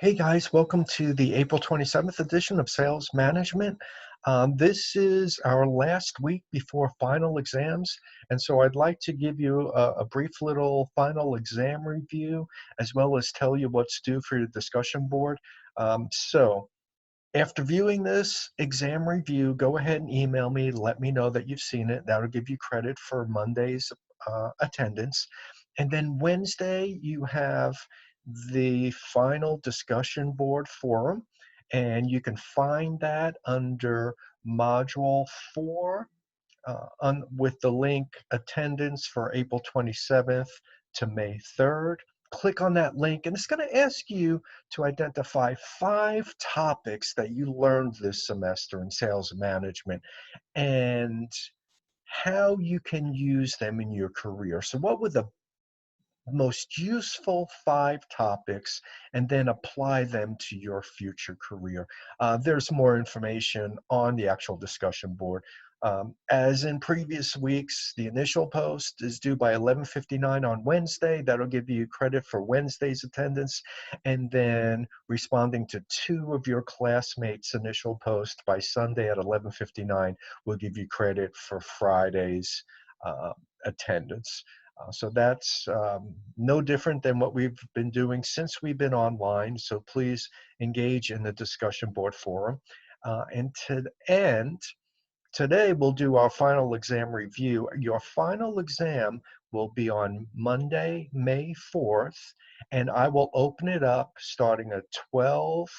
Hey guys, welcome to the April 27th edition of Sales Management. This is our last week before final exams, and so I'd like to give you a brief little final exam review, as well as tell you what's due for your discussion board. After viewing this exam review, go ahead and email me, let me know that you've seen it. That'll give you credit for Monday's attendance. And then Wednesday, you have the final discussion board forum, and you can find that under Module 4 with the link attendance for April 27th to May 3rd. Click on that link, and it's going to ask you to identify 5 topics that you learned this semester in sales management and how you can use them in your career. So what were the most useful 5 topics, and then apply them to your future career. There's more information on the actual discussion board. As in previous weeks, the initial post is due by 11:59 on Wednesday. That'll give you credit for Wednesday's attendance, and then responding to 2 of your classmates' initial post by Sunday at 11:59 will give you credit for Friday's attendance. So that's no different than what we've been doing since we've been online. So please engage in the discussion board forum. And to end, today we'll do our final exam review. Your final exam will be on Monday, May 4th, and I will open it up starting at 12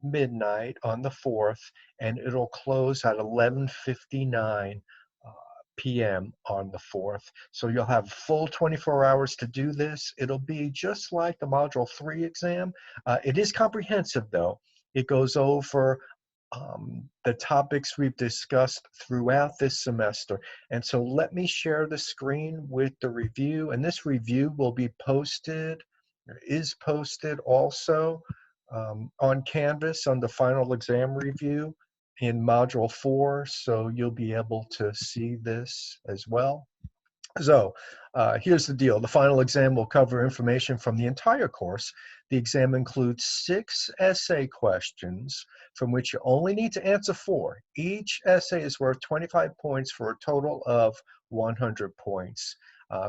midnight on the 4th, and it'll close at 11:59 p.m. on the 4th. So you'll have full 24 hours to do this. It'll be just like the Module 3 exam. It is comprehensive, though. It goes over the topics we've discussed throughout this semester. And so let me share the screen with the review. And this review will be posted, or is posted also on Canvas on the final exam review in Module 4, so you'll be able to see this as well. So here's the deal. The final exam will cover information from the entire course. The exam includes 6 essay questions from which you only need to answer 4. Each essay is worth 25 points for a total of 100 points.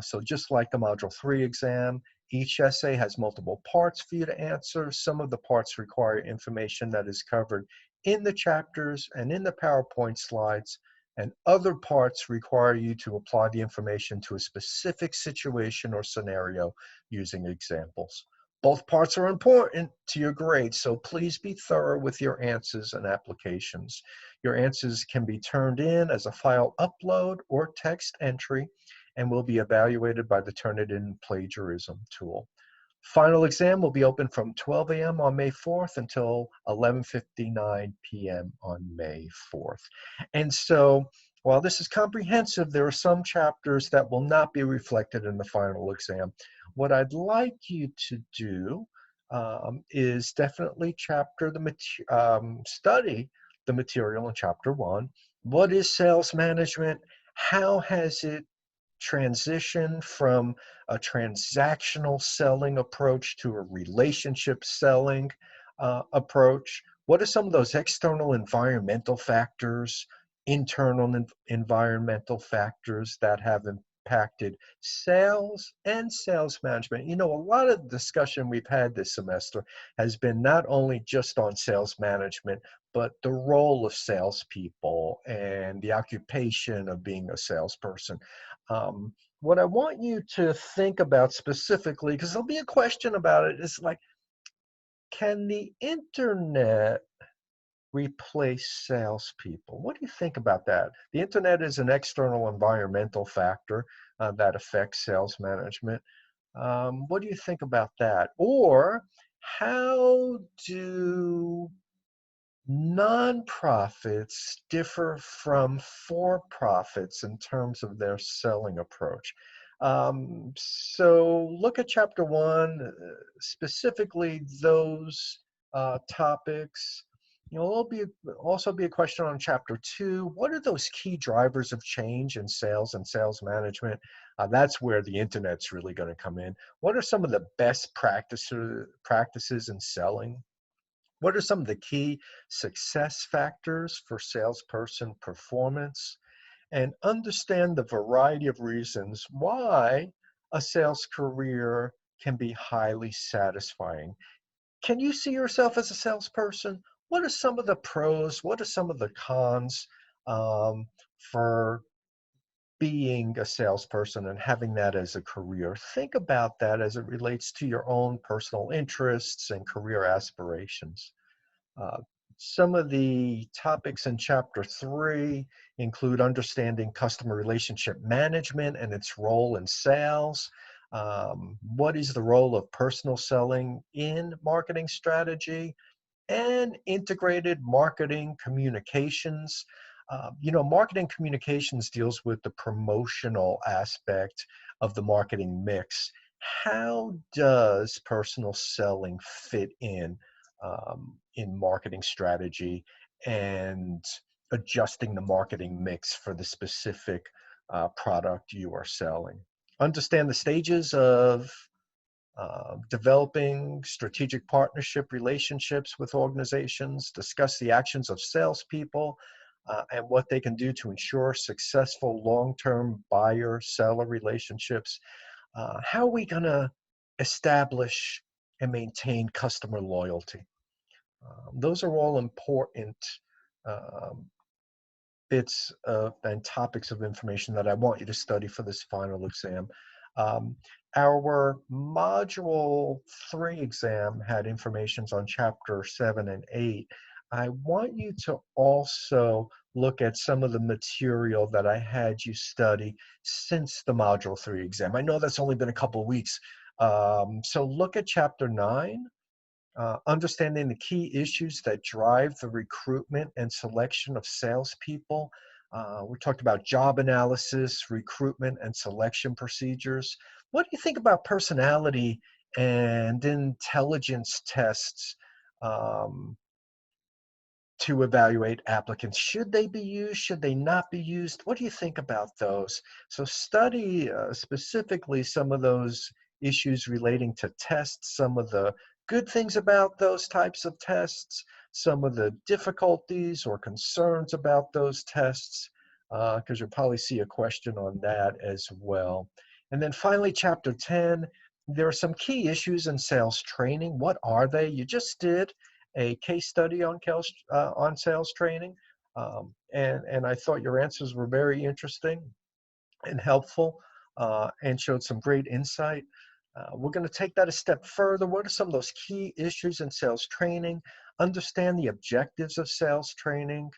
So just like the Module 3 exam, each essay has multiple parts for you to answer. Some of the parts require information that is covered in the chapters and in the PowerPoint slides, and other parts require you to apply the information to a specific situation or scenario using examples. Both parts are important to your grade, so please be thorough with your answers and applications. Your answers can be turned in as a file upload or text entry and will be evaluated by the Turnitin plagiarism tool. Final exam will be open from 12 a.m. on May 4th until 11:59 p.m. on May 4th. And so, while this is comprehensive, there are some chapters that will not be reflected in the final exam. What I'd like you to do is definitely study the material in Chapter 1. What is sales management? How has it transition from a transactional selling approach to a relationship selling approach? What are some of those external environmental factors, internal environmental factors that have impacted sales and sales management? You know, a lot of the discussion we've had this semester has been not only just on sales management, but the role of salespeople and the occupation of being a salesperson. What I want you to think about specifically, because there'll be a question about it, is like, can the internet replace salespeople? What do you think about that? The internet is an external environmental factor that affects sales management. What do you think about that? Or how do nonprofits differ from for-profits in terms of their selling approach? So look at Chapter 1, specifically those topics. You know, also be a question on Chapter 2. What are those key drivers of change in sales and sales management? That's where the internet's really going to come in. What are some of the best practices in selling What are some of the key success factors for salesperson performance? And understand the variety of reasons why a sales career can be highly satisfying. Can you see yourself as a salesperson? What are some of the pros? What are some of the cons for being a salesperson and having that as a career? Think about that as it relates to your own personal interests and career aspirations. Uh, some of the topics in chapter 3 include understanding customer relationship management and its role in sales. What is the role of personal selling in marketing strategy? And integrated marketing communications. Marketing communications deals with the promotional aspect of the marketing mix. How does personal selling fit in marketing strategy and adjusting the marketing mix for the specific product you are selling? Understand the stages of developing strategic partnership relationships with organizations, discuss the actions of salespeople, and what they can do to ensure successful long-term buyer-seller relationships. How are we going to establish and maintain customer loyalty? Those are all important um, bits and topics of information that I want you to study for this final exam. Um, our Module 3 exam had informations on Chapter 7 and 8. I want you to also look at some of the material that I had you study since the Module 3 exam. I know that's only been a couple of weeks. So look at Chapter 9, understanding the key issues that drive the recruitment and selection of salespeople. We talked about job analysis, recruitment, and selection procedures. What do you think about personality and intelligence tests to evaluate applicants? Should they be used? Should they not be used? What do you think about those? So study specifically some of those issues relating to tests, some of the good things about those types of tests, some of the difficulties or concerns about those tests, because you'll probably see a question on that as well. And then finally, chapter 10, there are some key issues in sales training. What are they? You just did a case study on sales training, and I thought your answers were very interesting and helpful, and showed some great insight. We're going to take that a step further. What are some of those key issues in sales training? Understand the objectives of sales training.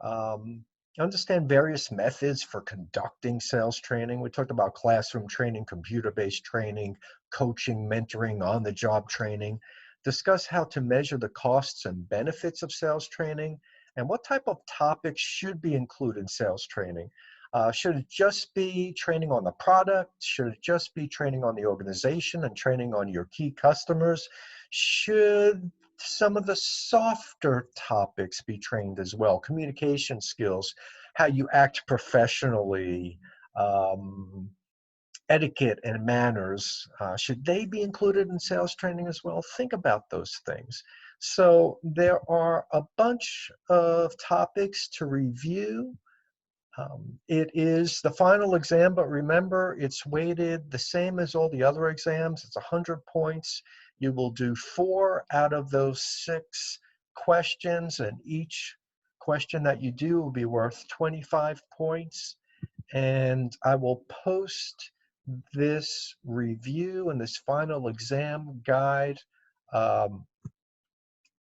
Um, Understand various methods for conducting sales training. We talked about classroom training, computer-based training, coaching, mentoring, on-the-job training. Discuss how to measure the costs and benefits of sales training, and what type of topics should be included in sales training. Should it just be training on the product? Should it just be training on the organization and training on your key customers? Should some of the softer topics be trained as well? Communication skills, how you act professionally, um, etiquette and manners, should they be included in sales training as well? Think about those things. So there are a bunch of topics to review. It is the final exam, but remember, it's weighted the same as all the other exams. It's 100 points. You will do 4 out of those 6 questions, and each question that you do will be worth 25 points. And I will post this review and this final exam guide um,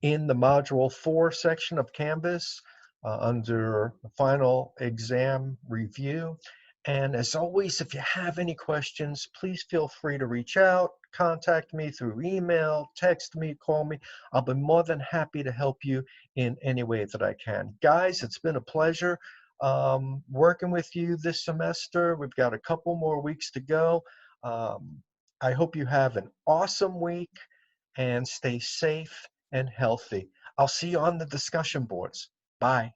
in the Module 4 section of Canvas under the final exam review. And as always, if you have any questions, please feel free to reach out, contact me through email, text me, call me. I'll be more than happy to help you in any way that I can. Guys, it's been a pleasure working with you this semester. We've got a couple more weeks to go. Um, I hope you have an awesome week and stay safe and healthy. I'll see you on the discussion boards. Bye.